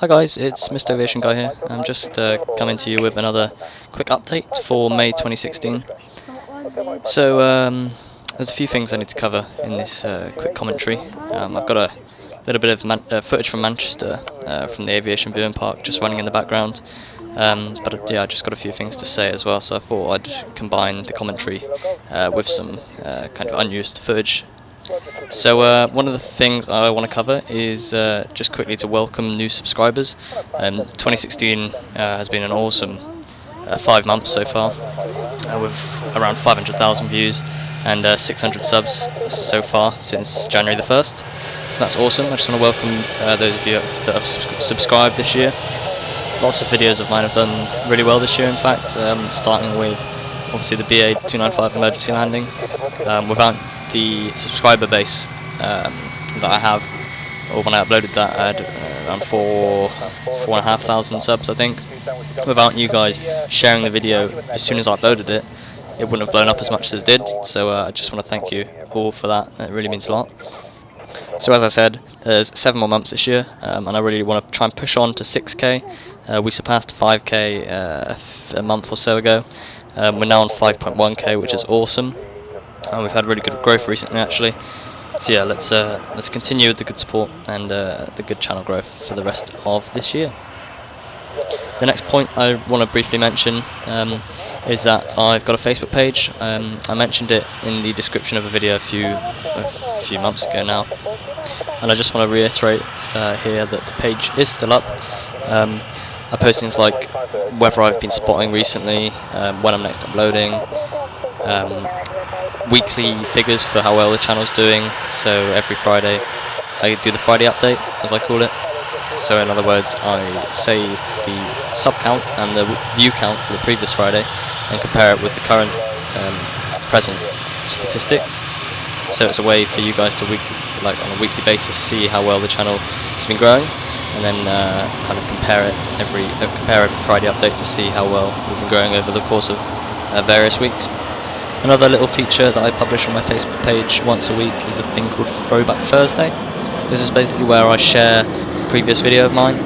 Hi guys, it's Mraviationguy here. I'm just coming to you with another quick update for May 2016. So there's a few things I need to cover in this quick commentary. I've got a little bit of footage from Manchester, from the aviation viewing park, just running in the background. But yeah, I just got a few things to say as well, so I thought I'd combine the commentary with some kind of unused footage. So one of the things I want to cover is just quickly to welcome new subscribers. 2016 has been an awesome 5 months so far, with around 500,000 views and 600 subs so far since January the 1st. So that's awesome. I just want to welcome those of you that have subscribed this year. Lots of videos of mine have done really well this year, in fact, starting with obviously the BA295 emergency landing. Without the subscriber base that I have, or when I uploaded that, I had around 4,500 subs, I think. Without you guys sharing the video as soon as I uploaded it, it wouldn't have blown up as much as it did. So I just want to thank you all for that. It really means a lot. So as I said, there's 7 more months this year, and I really want to try and push on to 6k. We surpassed 5k a month or so ago. We're now on 5.1k, which is awesome. And we've had really good growth recently, actually. So yeah, let's continue with the good support and the good channel growth for the rest of this year. The next point I want to briefly mention is that I've got a Facebook page. I mentioned it in the description of a video a few months ago now, and I just want to reiterate here that the page is still up. I post things like whether I've been spotting recently, when I'm next uploading, weekly figures for how well the channel's doing. So every Friday I do the Friday update, as I call it. So in other words, I say the sub count and the view count for the previous Friday and compare it with the current present statistics. So it's a way for you guys to on a weekly basis see how well the channel has been growing, and then kind of compare every Friday update to see how well we've been growing over the course of various weeks. Another little feature that I publish on my Facebook page once a week is a thing called Throwback Thursday. This is basically where I share a previous video of mine.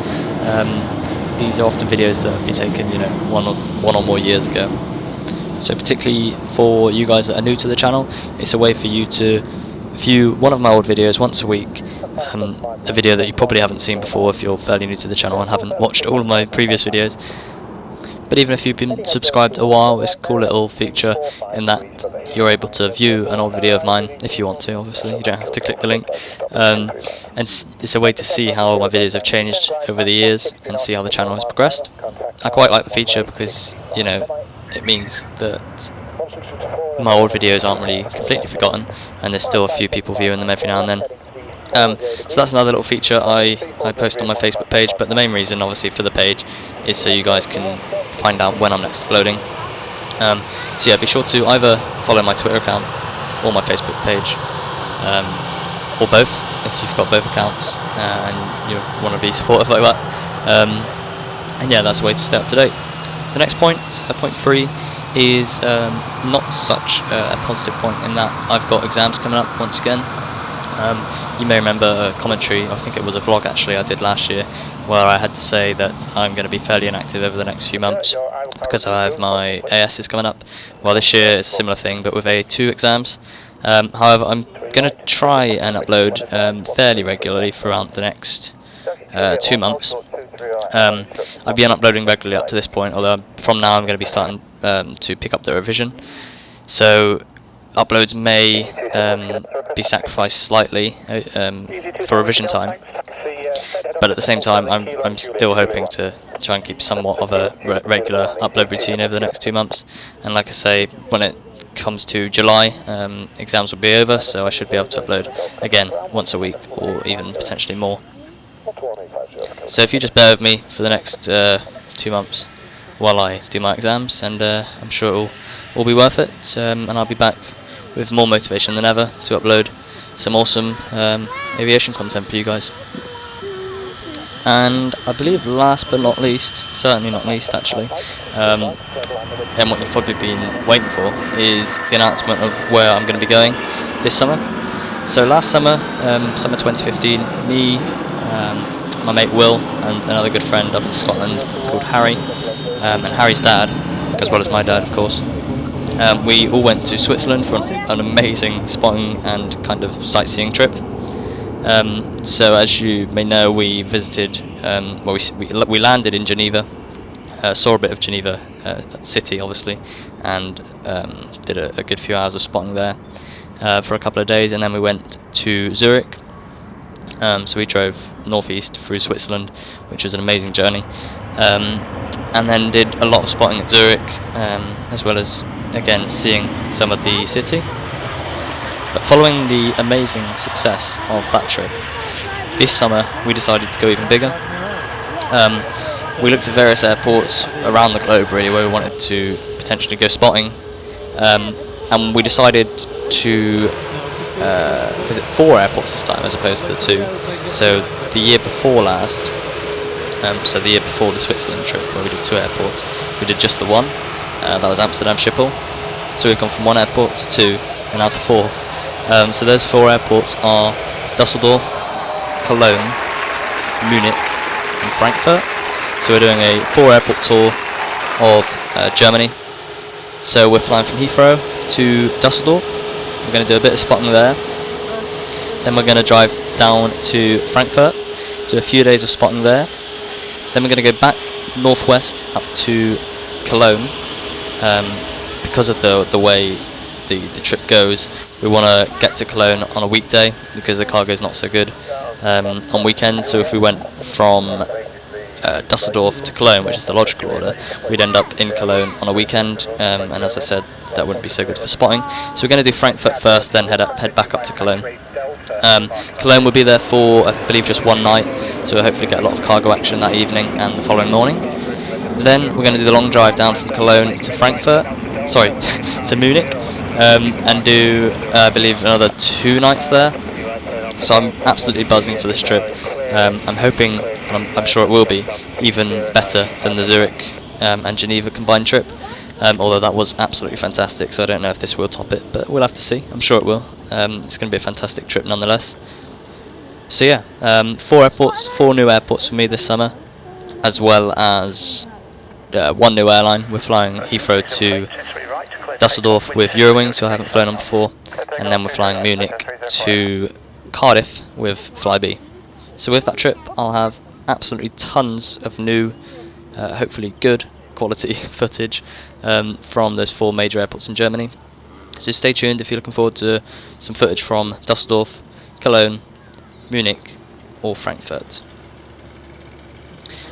These are often videos that have been taken, one or more years ago. So particularly for you guys that are new to the channel, it's a way for you to view one of my old videos once a week. A video that you probably haven't seen before if you're fairly new to the channel and haven't watched all of my previous videos. But even if you've been subscribed a while, it's a cool little feature in that you're able to view an old video of mine if you want to. Obviously, you don't have to click the link. And it's a way to see how my videos have changed over the years and see how the channel has progressed. I quite like the feature because, it means that my old videos aren't really completely forgotten, and there's still a few people viewing them every now and then. So that's another little feature I post on my Facebook page, but the main reason obviously for the page is so you guys can find out when I'm next uploading. So yeah, be sure to either follow my Twitter account or my Facebook page, or both if you've got both accounts and you want to be supportive like that. And yeah, that's a way to stay up to date. The next point, point 3, is not such a positive point in that I've got exams coming up once again. You may remember a commentary, I think it was a vlog actually I did last year, where I had to say that I'm going to be fairly inactive over the next few months because I have my ASs coming up. Well, this year it's a similar thing, but with A2 exams. However, I'm going to try and upload fairly regularly throughout the next 2 months. I've been uploading regularly up to this point, although from now I'm going to be starting to pick up the revision. So uploads may be sacrificed slightly for revision time, but at the same time I'm still hoping to try and keep somewhat of a regular upload routine over the next 2 months. And like I say, when it comes to July, exams will be over, so I should be able to upload again once a week or even potentially more. So if you just bear with me for the next 2 months while I do my exams, and I'm sure it will all be worth it, and I'll be back with more motivation than ever to upload some awesome aviation content for you guys. And I believe last but not least, certainly not least actually, and what you've probably been waiting for, is the announcement of where I'm going to be going this summer. So last summer, summer 2015, me, my mate Will and another good friend up in Scotland called Harry, and Harry's dad, as well as my dad, of course. We all went to Switzerland for an amazing spotting and kind of sightseeing trip. So as you may know, we visited, we landed in Geneva, saw a bit of Geneva city obviously, and did a good few hours of spotting there for a couple of days, and then we went to Zurich. So we drove northeast through Switzerland, which was an amazing journey, and then did a lot of spotting at Zurich, as well as again seeing some of the city. But following the amazing success of that trip, this summer we decided to go even bigger. We looked at various airports around the globe really where we wanted to potentially go spotting, and we decided to visit 4 airports this time as opposed to 2. So the year before last, so the year before the Switzerland trip where we did 2 airports, we did just the one, that was Amsterdam Schiphol. So we've gone from 1 airport to 2 and now to 4. So those 4 airports are Düsseldorf, Cologne, Munich and Frankfurt. So we're doing a 4 airport tour of Germany. So we're flying from Heathrow to Düsseldorf. We're going to do a bit of spotting there. Then we're going to drive down to Frankfurt, do a few days of spotting there. Then we're going to go back northwest up to Cologne. Because of the way the trip goes, we want to get to Cologne on a weekday because the cargo is not so good on weekends. So if we went from Düsseldorf to Cologne, which is the logical order, we'd end up in Cologne on a weekend, and as I said, that wouldn't be so good for spotting. So we're going to do Frankfurt first, then head back up to Cologne. Cologne will be there for, I believe, just 1 night, so we'll hopefully get a lot of cargo action that evening and the following morning. Then we're going to do the long drive down from Cologne to Frankfurt, to Munich, and do, I believe, another 2 nights there. So I'm absolutely buzzing for this trip. I'm hoping, and I'm sure it will be, even better than the Zurich and Geneva combined trip, although that was absolutely fantastic, so I don't know if this will top it, but we'll have to see. I'm sure it will. It's going to be a fantastic trip nonetheless. So yeah, 4 new airports for me this summer, as well as 1 new airline. We're flying Heathrow to Düsseldorf with Eurowings, who I haven't flown on before, and then we're flying Munich to Cardiff with Flybe. So with that trip, I'll have absolutely tons of new, hopefully good quality footage from those 4 major airports in Germany. So stay tuned if you're looking forward to some footage from Düsseldorf, Cologne, Munich or Frankfurt.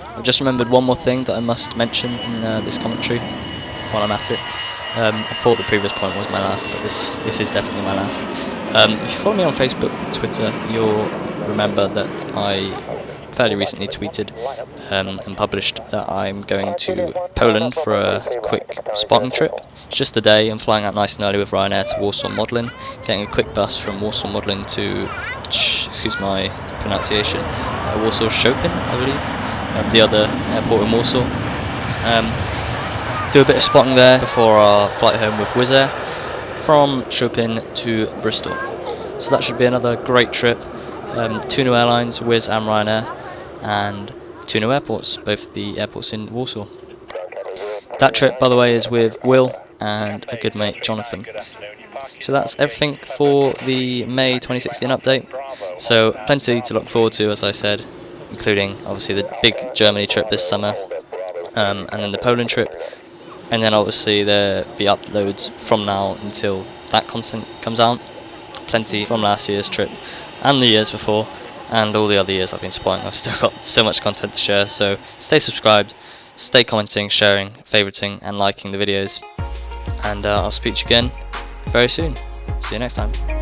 I've just remembered one more thing that I must mention in this commentary while I'm at it. I thought the previous point was my last, but this is definitely my last. If you follow me on Facebook, Twitter, you'll remember that I fairly recently tweeted and published that I'm going to Poland for a quick spotting trip. It's just a day. I'm flying out nice and early with Ryanair to Warsaw Modlin, getting a quick bus from Warsaw Modlin to, excuse my pronunciation, Warsaw Chopin, I believe, the other airport in Warsaw. Do a bit of spotting there before our flight home with Wizz Air from Chopin to Bristol. So that should be another great trip. 2 new airlines, Wizz and Ryanair, and 2 new airports, both the airports in Warsaw. That trip, by the way, is with Will and a good mate, Jonathan. So that's everything for the May 2016 update. So plenty to look forward to, as I said, including obviously the big Germany trip this summer, and then the Poland trip, and then obviously there'll be uploads from now until that content comes out. Plenty from last year's trip and the years before, and all the other years I've been spotting. I've still got so much content to share, so stay subscribed, stay commenting, sharing, favoriting and liking the videos, and I'll speak to you again very soon. See you next time.